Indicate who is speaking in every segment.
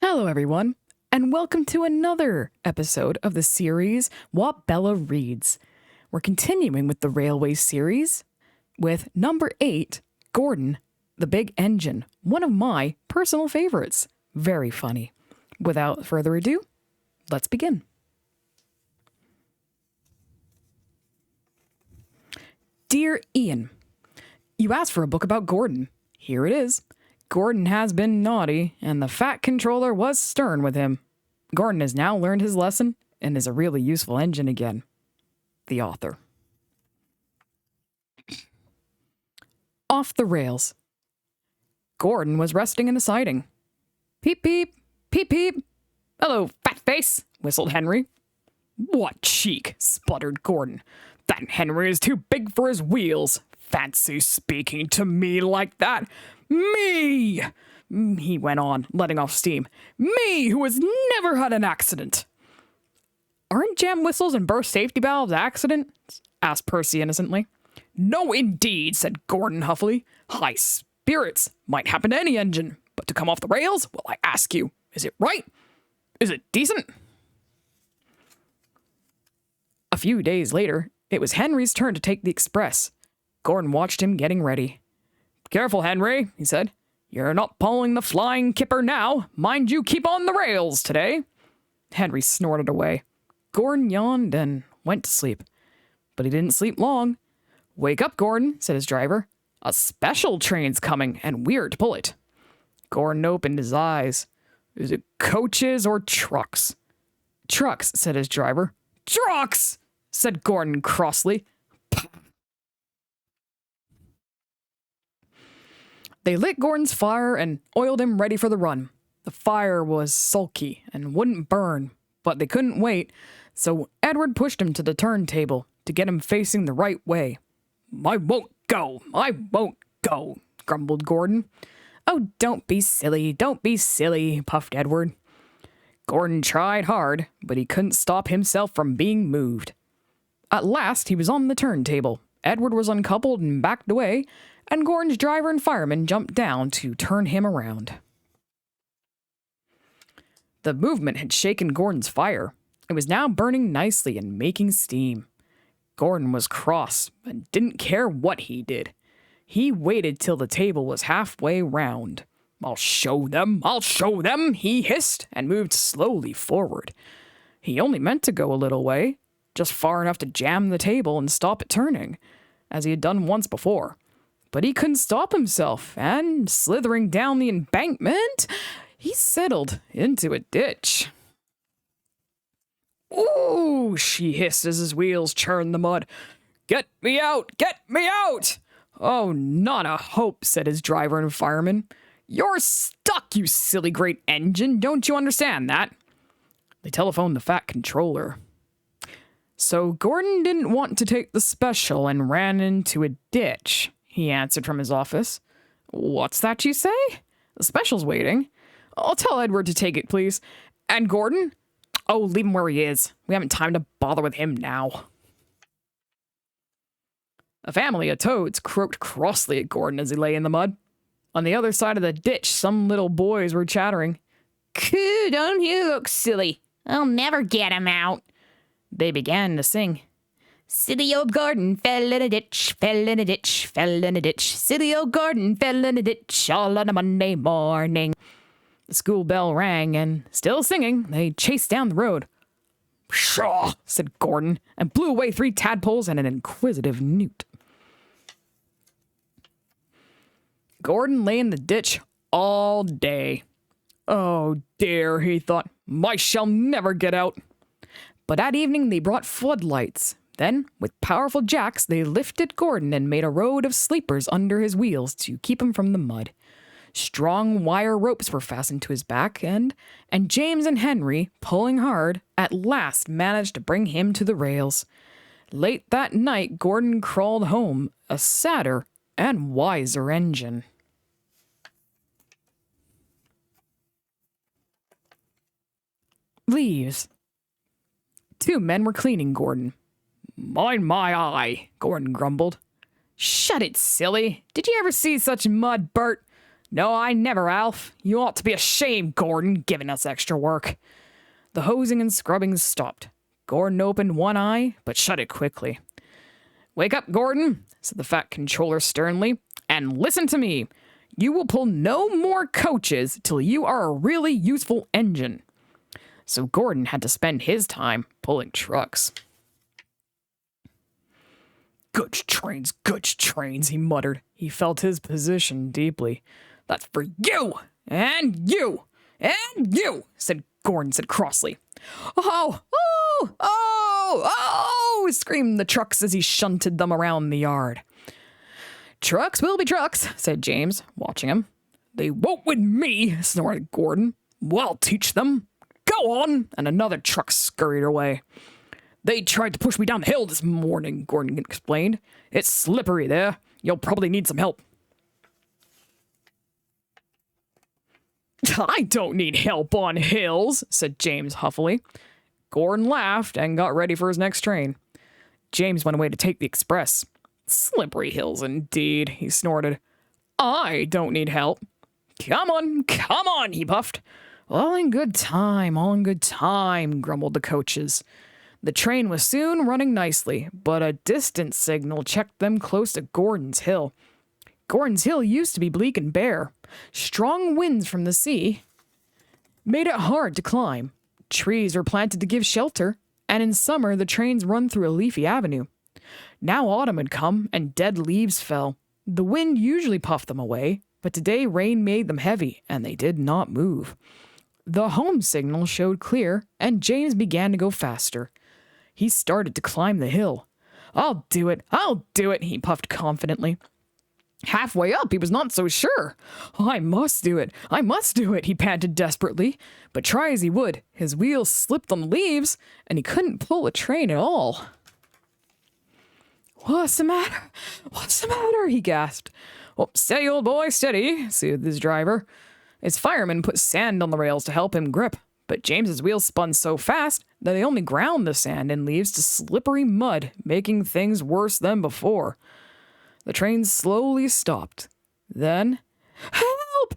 Speaker 1: Hello, everyone, and welcome to another episode of the series WahBella Reads. We're continuing with the Railway series with number 8, Gordon, the Big Engine, one of my personal favorites. Very funny. Without further ado, let's begin. Dear Ian, you asked for a book about Gordon. Here it is. Gordon has been naughty, and the Fat Controller was stern with him. Gordon has now learned his lesson and is a really useful engine again. The author. Off the rails. Gordon was resting in the siding. Peep, peep, peep, peep. Hello, fat face, whistled Henry. What cheek, spluttered Gordon. That Henry is too big for his wheels. Fancy speaking to me like that. Me, he went on, letting off steam. Me, who has never had an accident. Aren't jam whistles and burst safety valves accidents? Asked Percy innocently. No, indeed, said Gordon huffily. High spirits might happen to any engine, but to come off the rails, well, I ask you, is it right? Is it decent? A few days later, it was Henry's turn to take the express. Gordon watched him getting ready. Careful, Henry, he said. You're not pulling the flying kipper now. Mind you keep on the rails today. Henry snorted away. Gordon yawned and went to sleep. But he didn't sleep long. Wake up, Gordon, said his driver. A special train's coming, and we're to pull it. Gordon opened his eyes. Is it coaches or trucks? Trucks, said his driver. Trucks, said Gordon crossly. They lit Gordon's fire and oiled him ready for the run. The fire was sulky and wouldn't burn, but they couldn't wait, so Edward pushed him to the turntable to get him facing the right way. I won't go, grumbled Gordon. Oh, don't be silly, puffed Edward. Gordon tried hard, but he couldn't stop himself from being moved. At last, he was on the turntable. Edward was uncoupled and backed away, and Gordon's driver and fireman jumped down to turn him around. The movement had shaken Gordon's fire. It was now burning nicely and making steam. Gordon was cross and didn't care what he did. He waited till the table was halfway round. I'll show them, he hissed and moved slowly forward. He only meant to go a little way, just far enough to jam the table and stop it turning, as he had done once before. But he couldn't stop himself, and slithering down the embankment, he settled into a ditch. Ooh, she hissed as his wheels churned the mud. Get me out! Get me out! Oh, not a hope, said his driver and fireman. You're stuck, you silly great engine. Don't you understand that? They telephoned the Fat Controller. So Gordon didn't want to take the special and ran into a ditch. He answered from his office. What's that you say? The special's waiting. I'll tell Edward to take it, please. And Gordon? Oh, leave him where he is. We haven't time to bother with him now. A family of toads croaked crossly at Gordon as he lay in the mud. On the other side of the ditch, some little boys were chattering. Coo, don't you look silly. I'll never get him out. They began to sing. Silly old Gordon fell in a ditch, fell in a ditch, fell in a ditch. Silly old Gordon fell in a ditch all on a Monday morning. The school bell rang, and, still singing, they chased down the road. Pshaw, said Gordon, and blew away 3 tadpoles and an inquisitive newt. Gordon lay in the ditch all day. Oh dear, he thought, I shall never get out. But that evening they brought floodlights. Then, with powerful jacks, they lifted Gordon and made a road of sleepers under his wheels to keep him from the mud. Strong wire ropes were fastened to his back, and James and Henry, pulling hard, at last managed to bring him to the rails. Late that night, Gordon crawled home, a sadder and wiser engine. Leaves. 2 men were cleaning Gordon. Mind my eye, Gordon grumbled. Shut it, silly. Did you ever see such mud, Bert? No, I never, Alf. You ought to be ashamed, Gordon, giving us extra work. The hosing and scrubbing stopped. Gordon opened one eye, but shut it quickly. Wake up, Gordon, said the fat controller sternly, and listen to me. You will pull no more coaches till you are a really useful engine. So Gordon had to spend his time pulling trucks. Goods trains, he muttered. He felt his position deeply. That's for you, and you, and you, Gordon said crossly. Oh, screamed the trucks as he shunted them around the yard. Trucks will be trucks, said James, watching him. They won't with me, snorted Gordon. Well, I'll teach them. Go on, and another truck scurried away. They tried to push me down the hill this morning, Gordon explained. It's slippery there. You'll probably need some help. I don't need help on hills, said James huffily. Gordon laughed and got ready for his next train. James went away to take the express. Slippery hills indeed, he snorted. I don't need help. Come on, he puffed. All in good time, grumbled the coaches. The train was soon running nicely, but a distance signal checked them close to Gordon's Hill. Gordon's Hill used to be bleak and bare. Strong winds from the sea made it hard to climb. Trees were planted to give shelter, and in summer the trains run through a leafy avenue. Now autumn had come, and dead leaves fell. The wind usually puffed them away, but today rain made them heavy, and they did not move. The home signal showed clear, and James began to go faster. He started to climb the hill. I'll do it, he puffed confidently. Halfway up, he was not so sure. I must do it, he panted desperately. But try as he would, his wheels slipped on the leaves, and he couldn't pull the train at all. What's the matter? He gasped. Oh, steady, old boy, steady, soothed his driver. His fireman put sand on the rails to help him grip, but James's wheels spun so fast that they only ground the sand and leaves to slippery mud, making things worse than before. The train slowly stopped. Then, help!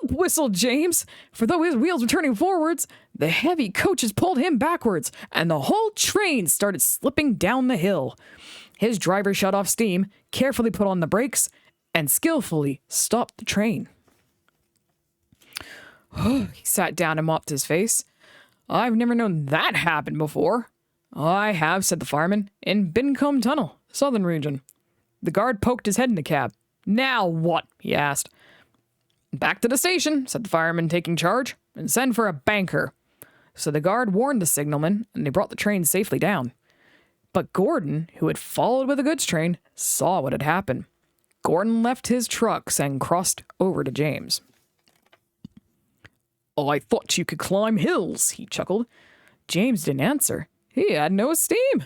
Speaker 1: Whistled James, for though his wheels were turning forwards, the heavy coaches pulled him backwards, and the whole train started slipping down the hill. His driver shut off steam, carefully put on the brakes, and skillfully stopped the train. He sat down and mopped his face. I've never known that happen before. I have, said the fireman, in Bincombe Tunnel, southern region. The guard poked his head in the cab. Now what? He asked. Back to the station, said the fireman, taking charge, and send for a banker. So the guard warned the signalman, and they brought the train safely down. But Gordon, who had followed with the goods train, saw what had happened. Gordon left his trucks and crossed over to James. I thought you could climb hills, he chuckled. James didn't answer. He had no steam.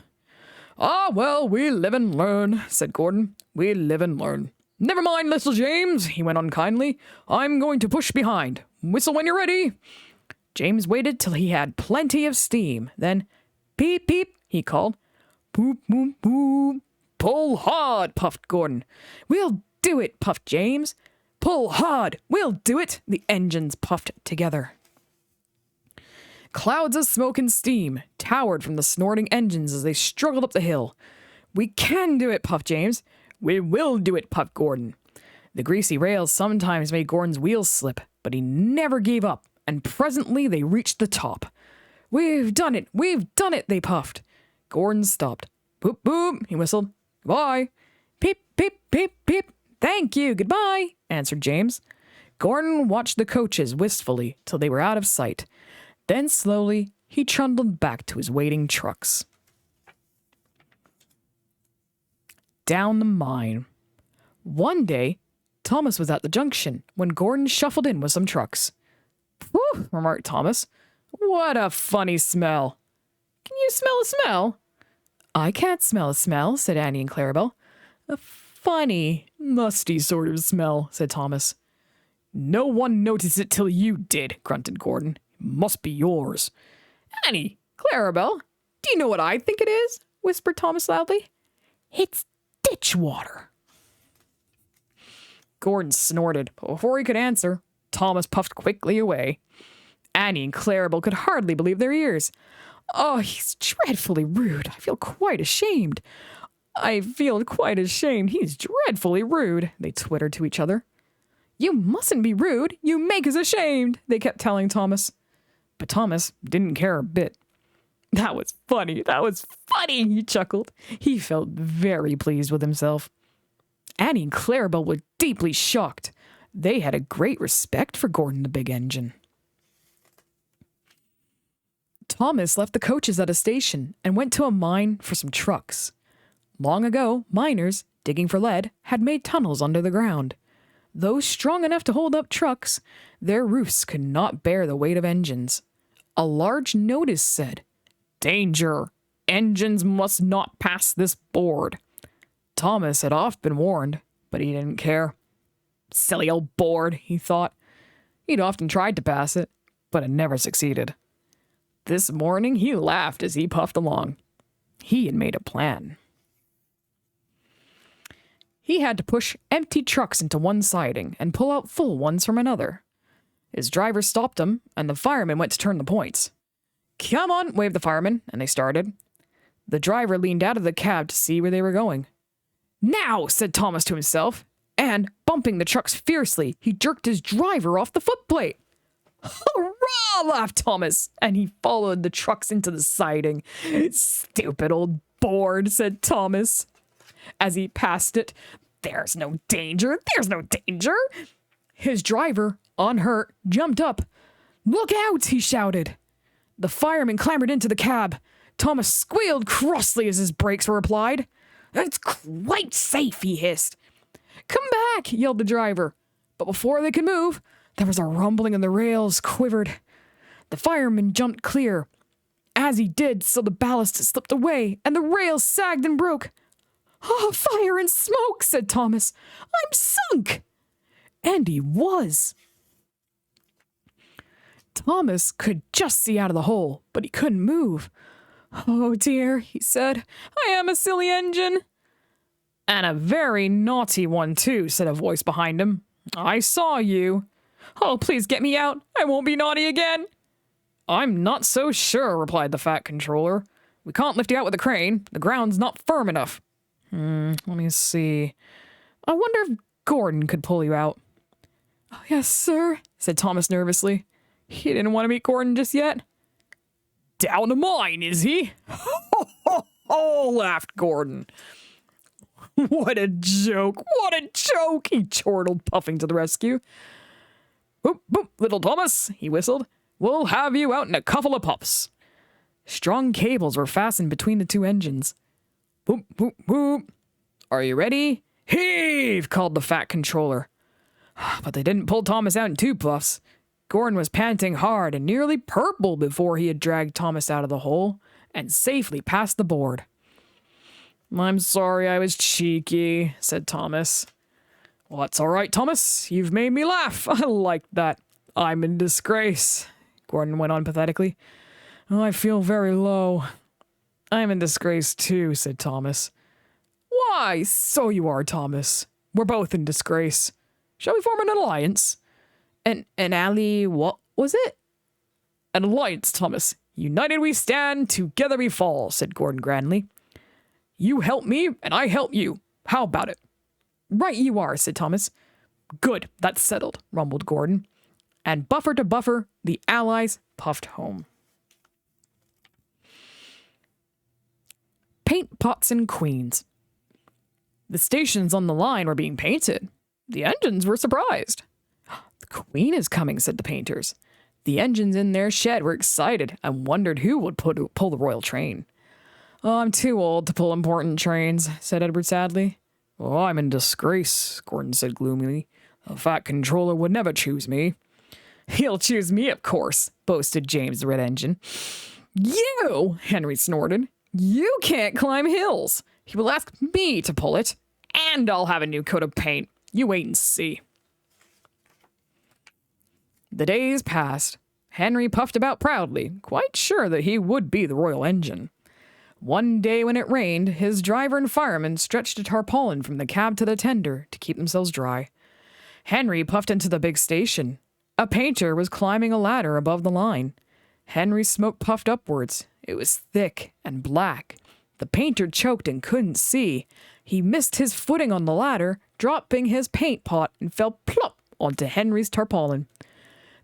Speaker 1: Ah, well, we live and learn, said Gordon. We live and learn. Never mind, little James, he went on kindly. I'm going to push behind. Whistle when you're ready. James waited till he had plenty of steam. Then, peep, peep, he called. Boop, boop, boop. Pull hard, puffed Gordon. We'll do it, puffed James. Pull hard, we'll do it, the engines puffed together. Clouds of smoke and steam towered from the snorting engines as they struggled up the hill. We can do it, puffed James. We will do it, puffed Gordon. The greasy rails sometimes made Gordon's wheels slip, but he never gave up, and presently they reached the top. We've done it, they puffed. Gordon stopped. Boop, boop, he whistled. Goodbye. Peep, peep, peep, peep. Thank you, goodbye, answered James. Gordon watched the coaches wistfully till they were out of sight. Then slowly he trundled back to his waiting trucks. Down the mine. One day, Thomas was at the junction when Gordon shuffled in with some trucks. Whew, remarked Thomas. What a funny smell. Can you smell a smell? I can't smell a smell, said Annie and Clarabelle. A funny, musty sort of smell, said Thomas. No one noticed it till you did, grunted Gordon. It must be yours. Annie, Clarabelle, do you know what I think it is? Whispered Thomas loudly. It's ditch water. Gordon snorted, but before he could answer, Thomas puffed quickly away. Annie and Clarabelle could hardly believe their ears. Oh, he's dreadfully rude. I feel quite ashamed. He's dreadfully rude, they twittered to each other. You mustn't be rude. You make us ashamed, they kept telling Thomas. But Thomas didn't care a bit. That was funny, he chuckled. He felt very pleased with himself. Annie and Clarabelle were deeply shocked. They had a great respect for Gordon the Big Engine. Thomas left the coaches at a station and went to a mine for some trucks. Long ago, miners, digging for lead, had made tunnels under the ground. Though strong enough to hold up trucks, their roofs could not bear the weight of engines. A large notice said, "Danger! Engines must not pass this board." Thomas had oft been warned, but he didn't care. Silly old board, he thought. He'd often tried to pass it, but had never succeeded. This morning he laughed as he puffed along. He had made a plan. He had to push empty trucks into one siding and pull out full ones from another. His driver stopped him, and the fireman went to turn the points. "Come on," waved the fireman, and they started. The driver leaned out of the cab to see where they were going. "Now," said Thomas to himself, and, bumping the trucks fiercely, he jerked his driver off the footplate. "Hurrah!" laughed Thomas, and he followed the trucks into the siding. "Stupid old board," said Thomas. As he passed it, There's no danger. His driver, unhurt, jumped up. "Look out!" he shouted. The fireman clambered into the cab. Thomas squealed crossly as his brakes were applied. "It's quite safe," he hissed. "Come back!" yelled the driver. But before they could move, there was a rumbling and the rails quivered. The fireman jumped clear. As he did, so the ballast slipped away, and the rails sagged and broke. "Oh, fire and smoke," said Thomas. "I'm sunk." And he was. Thomas could just see out of the hole, but he couldn't move. "Oh dear," he said. "I am a silly engine." "And a very naughty one, too," said a voice behind him. "I saw you." "Oh, please get me out. I won't be naughty again." "I'm not so sure," replied the fat controller. "We can't lift you out with a crane. The ground's not firm enough." Let me see. I wonder if Gordon could pull you out." "Oh, yes, sir," said Thomas nervously. He didn't want to meet Gordon just yet. "Down the mine, is he?" "Ho, ho, ho," laughed Gordon. What a joke, he chortled, puffing to the rescue. "Boop, boop, little Thomas," he whistled. "We'll have you out in a couple of puffs." Strong cables were fastened between the two engines. "Boop, boop, boop. Are you ready?" "Heave!" called the fat controller. But they didn't pull Thomas out in two puffs. Gordon was panting hard and nearly purple before he had dragged Thomas out of the hole and safely past the board. "I'm sorry I was cheeky," said Thomas. "Well, that's all right, Thomas. You've made me laugh. I like that. I'm in disgrace," Gordon went on pathetically. "Oh, I feel very low." "I'm in disgrace, too," said Thomas. "Why, so you are, Thomas. We're both in disgrace. Shall we form an alliance?" An ally, what was it?" "An alliance, Thomas. United we stand, together we fall," said Gordon grandly. "You help me, and I help you. How about it?" "Right you are," said Thomas. "Good, that's settled," rumbled Gordon. And buffer to buffer, the allies puffed home. Paint pots and queens. The stations on the line were being painted. The engines were surprised. "The Queen is coming," said the painters. The engines in their shed were excited and wondered who would pull the royal train. "Oh, I'm too old to pull important trains," said Edward sadly. "Oh, I'm in disgrace," Gordon said gloomily. "The fat controller would never choose me." "He'll choose me, of course," boasted James the Red Engine. "You!" Henry snorted. "You can't climb hills. He will ask me to pull it, and I'll have a new coat of paint. You wait and see." The days passed. Henry puffed about proudly, quite sure that he would be the royal engine. One day when it rained, his driver and fireman stretched a tarpaulin from the cab to the tender to keep themselves dry. Henry puffed into the big station. A painter was climbing a ladder above the line. Henry's smoke puffed upwards. It was thick and black. The painter choked and couldn't see. He missed his footing on the ladder, dropping his paint pot, and fell plop onto Henry's tarpaulin.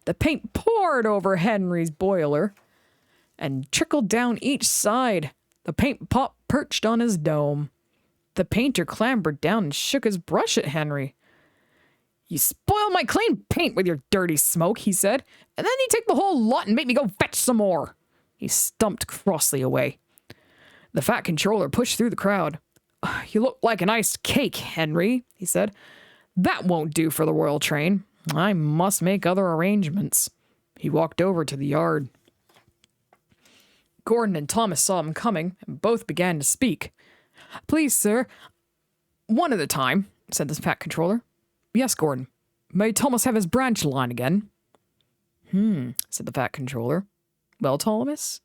Speaker 1: The paint poured over Henry's boiler and trickled down each side. The paint pot perched on his dome. The painter clambered down and shook his brush at Henry. "You spoil my clean paint with your dirty smoke," he said, "and then you take the whole lot and make me go fetch some more." He stumped crossly away. The fat controller pushed through the crowd. "You look like an iced cake, Henry," he said. "That won't do for the royal train. I must make other arrangements." He walked over to the yard. Gordon and Thomas saw him coming, and both began to speak. "Please, sir." "One at a time," said the fat controller. "Yes, Gordon. May Thomas have his branch line again?" Said the fat controller. "Well, Thomas?"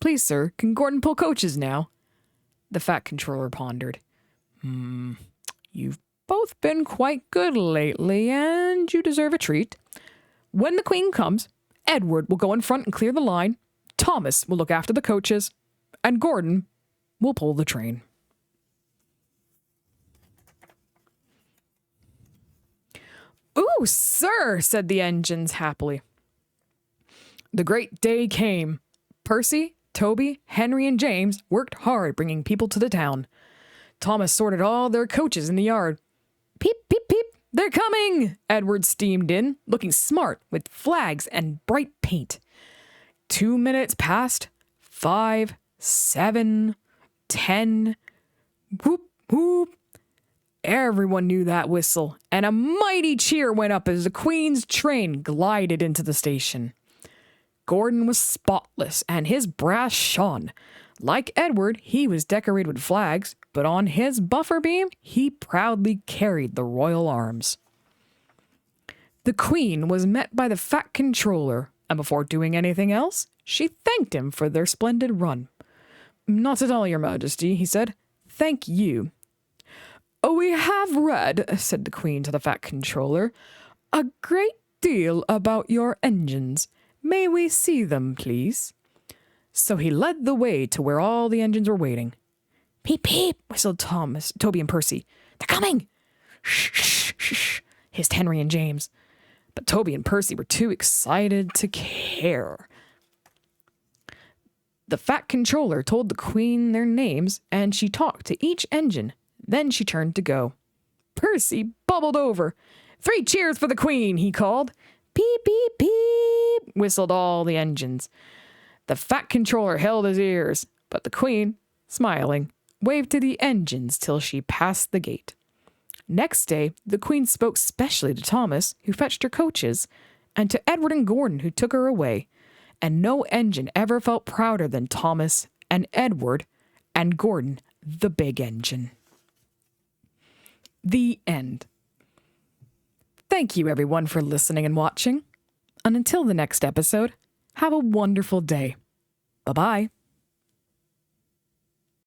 Speaker 1: "Please, sir, can Gordon pull coaches now?" The fat controller pondered. "You've both been quite good lately, and you deserve a treat. When the Queen comes, Edward will go in front and clear the line, Thomas will look after the coaches, and Gordon will pull the train." "Ooh, sir," said the engines happily. The great day came. Percy, Toby, Henry, and James worked hard bringing people to the town. Thomas sorted all their coaches in the yard. "Peep, peep, peep, they're coming!" Edward steamed in, looking smart with flags and bright paint. 2 minutes passed. 5, 7, 10. Whoop, whoop. Everyone knew that whistle, and a mighty cheer went up as the Queen's train glided into the station. Gordon was spotless, and his brass shone. Like Edward, he was decorated with flags, but on his buffer beam, he proudly carried the royal arms. The Queen was met by the fat controller, and before doing anything else, she thanked him for their splendid run. "Not at all, Your Majesty," he said. "Thank you." "We have read," said the Queen to the fat controller, "a great deal about your engines. May we see them, please?" So he led the way to where all the engines were waiting. "Peep, peep," whistled Thomas, Toby, and Percy. "They're coming!" "Shh, shh, shh," hissed Henry and James. But Toby and Percy were too excited to care. The fat controller told the Queen their names, and she talked to each engine. Then she turned to go. Percy bubbled over. "3 cheers for the Queen," he called. "Peep, peep, peep," whistled all the engines. The fat controller held his ears, but the Queen, smiling, waved to the engines till she passed the gate. Next day, the Queen spoke specially to Thomas, who fetched her coaches, and to Edward and Gordon, who took her away. And no engine ever felt prouder than Thomas and Edward and Gordon, the big engine. The end. Thank you, everyone, for listening and watching. And until the next episode, have a wonderful day. Bye-bye.